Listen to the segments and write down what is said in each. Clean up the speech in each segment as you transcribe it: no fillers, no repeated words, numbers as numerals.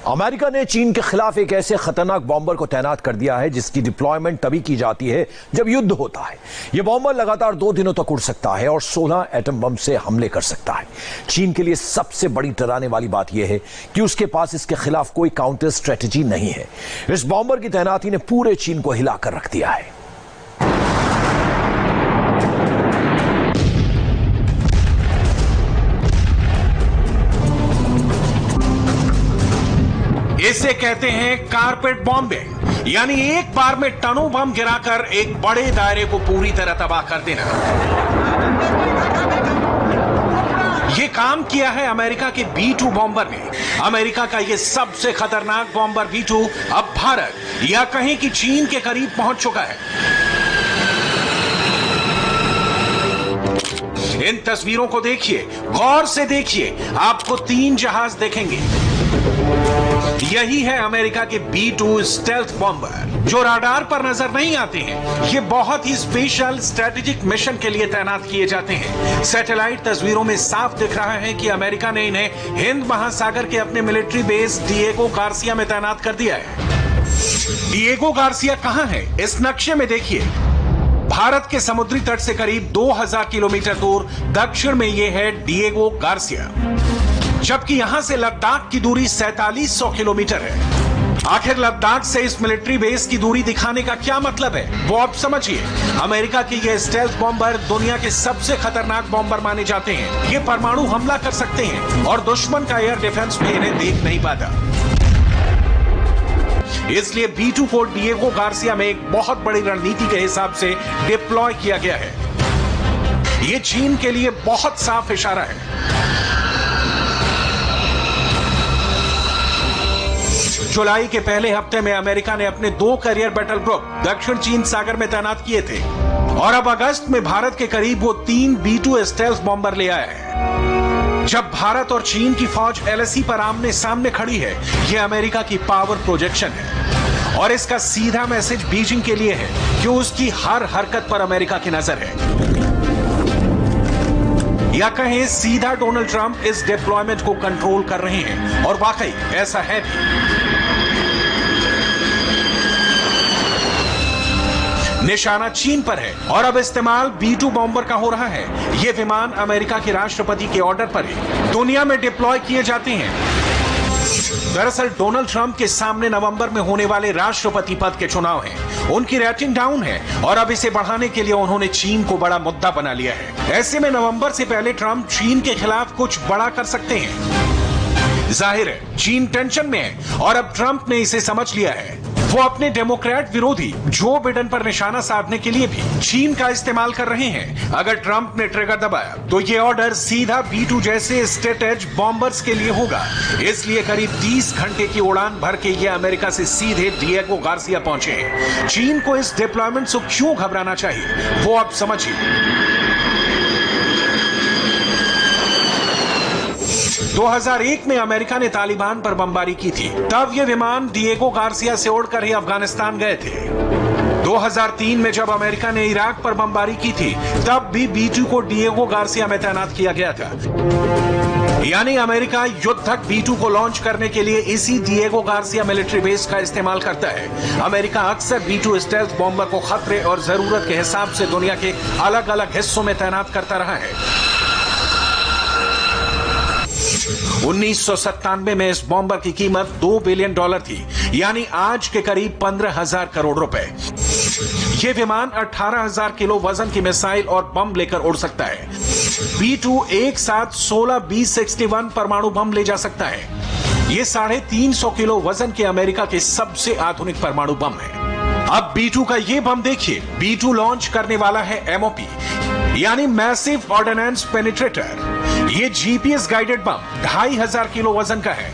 America ने चीन के खिलाफ एक ऐसे खतरनाक बॉम्बर को तैनात कर दिया है जिसकी डिप्लॉयमेंट तभी की जाती है जब युद्ध होता है। यह बॉम्बर लगातार 2 दिनों तक उड़ सकता है और 16 एटम बम से हमले कर सकता है। चीन के लिए सबसे बड़ी डराने वाली बात यह है कि उसके पास इसके खिलाफ कोई काउंटर स्ट्रेटेजी नहीं है। इस बॉम्बर की तैनाती ने पूरे चीन को हिलाकर रख दिया है। इसे कहते हैं कारपेट बॉम्बिंग, यानी एक बार में टनों बम गिराकर एक बड़े दायरे को पूरी तरह तबाह कर देना। यह काम किया है अमेरिका के B-2 बॉम्बर ने। अमेरिका का यह सबसे खतरनाक बॉम्बर B-2 अब भारत या कहें कि चीन के करीब पहुंच चुका है। इन तस्वीरों को देखिए, गौर से देखिए, आपको 3 जहाज देखेंगे। यही है अमेरिका के B-2 स्टेल्थ बॉम्बर, जो राडार पर नजर नहीं आते हैं। ये बहुत ही स्पेशल स्ट्रेटेजिक मिशन के लिए तैनात किए जाते हैं। सैटेलाइट तस्वीरों में साफ दिख रहा है कि अमेरिका ने इन्हें हिंद महासागर के अपने मिलिट्री बेस डिएगो गार्सिया में तैनात कर दिया है। डिएगो गार्सिया कहां है, इस नक्शे में देखिए। भारत के समुद्री तट से करीब 2000 किलोमीटर दूर दक्षिण में यह है डिएगो गार्सिया, जबकि यहां से लद्दाख की दूरी 4700 किलोमीटर है। आखिर लद्दाख से इस मिलिट्री बेस की दूरी दिखाने का क्या मतलब है, वो आप समझिए। अमेरिका के ये स्टेल्थ बॉम्बर दुनिया के सबसे खतरनाक बॉम्बर माने जाते हैं। ये परमाणु हमला कर सकते हैं और दुश्मन का एयर डिफेंस भी इन्हें देख नहीं पाता। इसलिए B-2 को डिएगो गार्सिया में एक बहुत बड़ी रणनीति के हिसाब से डिप्लॉय किया गया है। ये चीन के लिए बहुत साफ इशारा है। जुलाई के पहले हफ्ते में अमेरिका ने अपने 2 कैरियर बैटल ग्रुप दक्षिण चीन सागर में तैनात किए थे और अब अगस्त में भारत के करीब वो 3 B-2 स्टेल्थ बॉम्बर ले आया है। जब भारत और चीन की फौज LAC पर आमने सामने खड़ी है, यह अमेरिका की पावर प्रोजेक्शन है और इसका सीधा मैसेज बीजिंग के लिए है कि उसकी हर हरकत पर अमेरिका की नजर है। या कहें सीधा डोनाल्ड ट्रंप इस डिप्लॉयमेंट को कंट्रोल कर रहे हैं और वाकई ऐसा है भी। निशाना चीन पर है और अब इस्तेमाल B-2 बॉम्बर का हो रहा है। ये विमान अमेरिका के राष्ट्रपति के ऑर्डर पर ही दुनिया में डिप्लॉय किए जाते हैं। दरअसल डोनाल्ड ट्रंप के सामने नवंबर में होने वाले राष्ट्रपति पद के चुनाव हैं। उनकी रेटिंग डाउन है और अब इसे बढ़ाने के लिए उन्होंने चीन को बड़ा मुद्दा बना लिया है। ऐसे में नवंबर से पहले ट्रंप चीन के खिलाफ कुछ बड़ा कर सकते हैं। जाहिर है चीन टेंशन में है और अब ट्रंप ने इसे समझ लिया है। वो अपने डेमोक्रेट विरोधी जो बिडेन पर निशाना साधने के लिए भी चीन का इस्तेमाल कर रहे हैं। अगर ट्रंप ने ट्रिगर दबाया तो ये ऑर्डर सीधा B-2 जैसे स्ट्रेटेज बॉम्बर्स के लिए होगा। इसलिए करीब 30 घंटे की उड़ान भर के ये अमेरिका से सीधे डिएगो गार्सिया पहुंचे हैं। चीन को इस डिप्लॉयमेंट से क्यों घबराना चाहिए, वो आप समझिए। 2001 में अमेरिका ने तालिबान पर बमबारी की थी। तब ये विमान डिएगो गार्सिया से उड़कर ही अफगानिस्तान गए थे। 2003 में जब अमेरिका ने इराक पर बमबारी की थी, तब भी B-2 को डिएगो गार्सिया में तैनात किया गया था। यानी अमेरिका युद्धक B-2 को लॉन्च करने के लिए इसी डिएगो गार्सिया मिलिट्री बेस का इस्तेमाल करता है। अमेरिका अक्सर B-2 स्टेल्थ बॉम्बर को खतरे और जरूरत के हिसाब से दुनिया के अलग अलग हिस्सों में तैनात करता रहा है। 1997 में इस बॉम्बर की कीमत $2 बिलियन थी, यानी आज के करीब 15,000 करोड़ रुपए। यह विमान 18,000 किलो वजन की मिसाइल और बम लेकर उड़ सकता है। B-2 एक साथ 16 B-61 परमाणु बम ले जा सकता है। यह 350 किलो वजन के अमेरिका के सबसे आधुनिक परमाणु बम है। अब B-2 का यह बम देखिए। B-2 लॉन्च करने वाला है MOP, यानी मैसिव ऑर्डिनेंस पेनिट्रेटर। ये GPS गाइडेड बम 2500 किलो वजन का है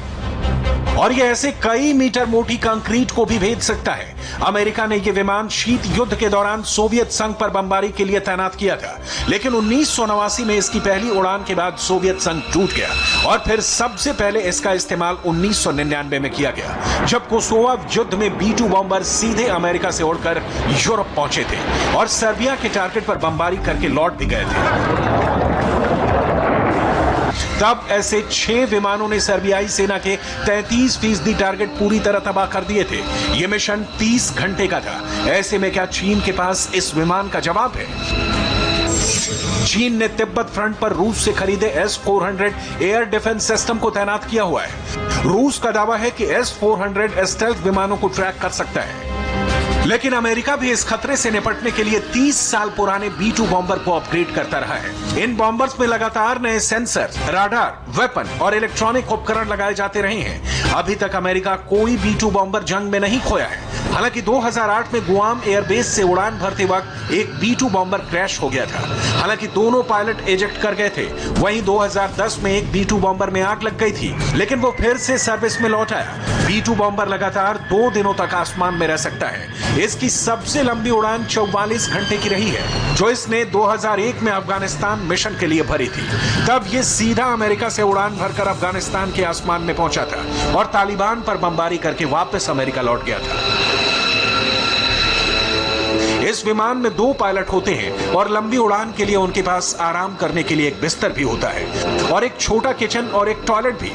और ये ऐसे कई मीटर मोटी कंक्रीट को भी भेज सकता है। अमेरिका ने यह विमान शीत युद्ध के दौरान सोवियत संघ पर बमबारी के लिए तैनात किया था, लेकिन 1989 में इसकी पहली उड़ान के बाद सोवियत संघ टूट गया और फिर सबसे पहले इसका इस्तेमाल 1999 में किया गया, जब कोसोवो युद्ध में B-2 बॉम्बर सीधे अमेरिका से उड़कर यूरोप पहुंचे थे और सर्बिया के टारगेट पर बमबारी करके लौट भी गए थे। तब ऐसे 6 विमानों ने सर्बियाई सेना के 33% टारगेट पूरी तरह तबाह कर दिए थे। यह मिशन 30 घंटे का था। ऐसे में क्या चीन के पास इस विमान का जवाब है? चीन ने तिब्बत फ्रंट पर रूस से खरीदे S-400 एयर डिफेंस सिस्टम को तैनात किया हुआ है। रूस का दावा है कि S-400 स्टेल्थ विमानों को ट्रैक कर सकता है, लेकिन अमेरिका भी इस खतरे से निपटने के लिए 30 साल पुराने B-2 बॉम्बर को अपग्रेड करता रहा है। इन बॉम्बर्स में लगातार नए सेंसर, राडार, वेपन और इलेक्ट्रॉनिक उपकरण लगाए जाते रहे हैं। अभी तक अमेरिका कोई B-2 बॉम्बर जंग में नहीं खोया है। हालांकि 2008 में गुआम एयरबेस से उड़ान भरते वक्त एक B-2 बॉम्बर क्रैश हो गया था। हालांकि दोनों पायलट एजेक्ट कर गए थे। वहीं 2010 में एक B-2 बॉम्बर में आग लग गई थी, लेकिन वो फिर से सर्विस में लौट आया। B-2 बॉम्बर लगातार 2 दिनों तक आसमान में रह सकता है। इसकी सबसे लंबी उड़ान 44 घंटे की रही है, जो इसने 2001 में अफगानिस्तान मिशन के लिए भरी थी। तब ये सीधा अमेरिका से उड़ान भरकर अफगानिस्तान के आसमान में पहुंचा था और तालिबान पर बमबारी करके वापस अमेरिका लौट गया था। इस विमान में 2 पायलट होते हैं और लंबी उड़ान के लिए उनके पास आराम करने के लिए एक बिस्तर भी होता है और एक छोटा किचन और एक टॉयलेट भी।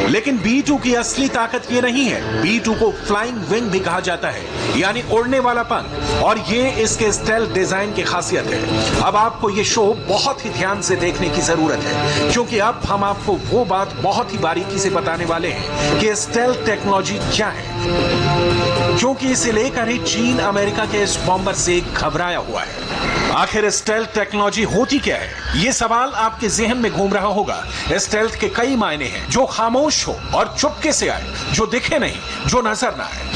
लेकिन B-2 की असली ताकत ये नहीं है। B-2 को फ्लाइंग विंग भी कहा जाता है, यानी उड़ने वाला पंख, और ये इसके स्टेल्थ डिजाइन की खासियत है। अब आपको ये शो बहुत ही ध्यान से देखने की जरूरत है, क्योंकि अब हम आपको वो बात बहुत ही बारीकी से बताने वाले हैं कि स्टेल्थ टेक्नोलॉजी क्या है, क्योंकि इसे लेकर ही चीन अमेरिका के इस बॉम्बर से घबराया हुआ है। आखिर स्टेल्थ टेक्नोलॉजी होती क्या है? ये सवाल आपके जहन में घूम रहा होगा। स्टेल्थ के कई मायने हैं, जो खामोश हो और चुपके से आए, जो दिखे नहीं, जो नजर ना आए।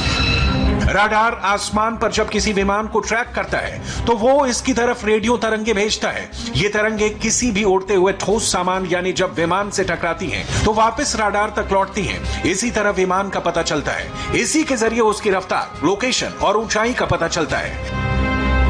राडार आसमान पर जब किसी विमान को ट्रैक करता है तो वो इसकी तरफ रेडियो तरंगे भेजता है। ये तरंगे किसी भी उड़ते हुए ठोस सामान यानी जब विमान से टकराती हैं तो वापस राडार तक लौटती हैं। इसी तरह विमान का पता चलता है। इसी के जरिए उसकी रफ्तार, लोकेशन और ऊंचाई का पता चलता है।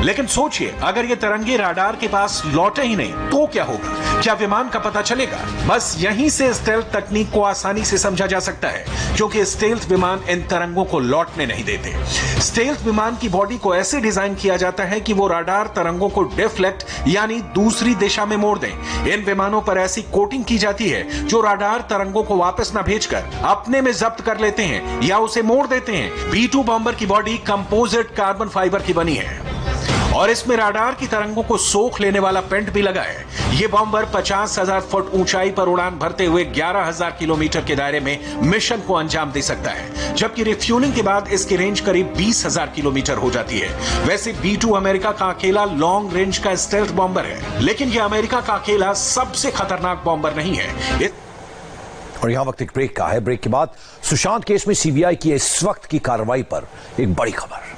लेकिन सोचिए, अगर ये तरंगे राडार के पास लौटे ही नहीं तो क्या होगा? क्या विमान का पता चलेगा? बस यहीं से स्टेल्थ तकनीक को आसानी से समझा जा सकता है, क्योंकि स्टेल्थ विमान इन तरंगों को लौटने नहीं देते। स्टेल्थ विमान की बॉडी को ऐसे डिजाइन किया जाता है कि वो राडार तरंगों को डिफ्लेक्ट यानी दूसरी दिशा में मोड़ दें। इन विमानों पर ऐसी कोटिंग की जाती है जो राडार तरंगों को वापस न भेजकर अपने में जब्त कर लेते हैं या उसे मोड़ देते हैं। B-2 बॉम्बर की बॉडी कंपोजिट कार्बन फाइबर की बनी है और इसमें राडार की तरंगों को सोख लेने वाला पेंट भी लगा है। ये बॉम्बर 50,000 फुट ऊंचाई पर उड़ान भरते हुए 11,000 किलोमीटर के दायरे में मिशन को अंजाम दे सकता है, जबकि रिफ्यूलिंग के बाद इसकी रेंज करीब 20,000 किलोमीटर हो जाती है। वैसे B-2 अमेरिका का अकेला लॉन्ग रेंज का स्टेल्थ बॉम्बर है, लेकिन यह अमेरिका का अकेला सबसे खतरनाक बॉम्बर नहीं है। और यहां वक्त एक ब्रेक का है। ब्रेक के बाद सुशांत केस में CBI की इस वक्त की कार्रवाई पर एक बड़ी खबर।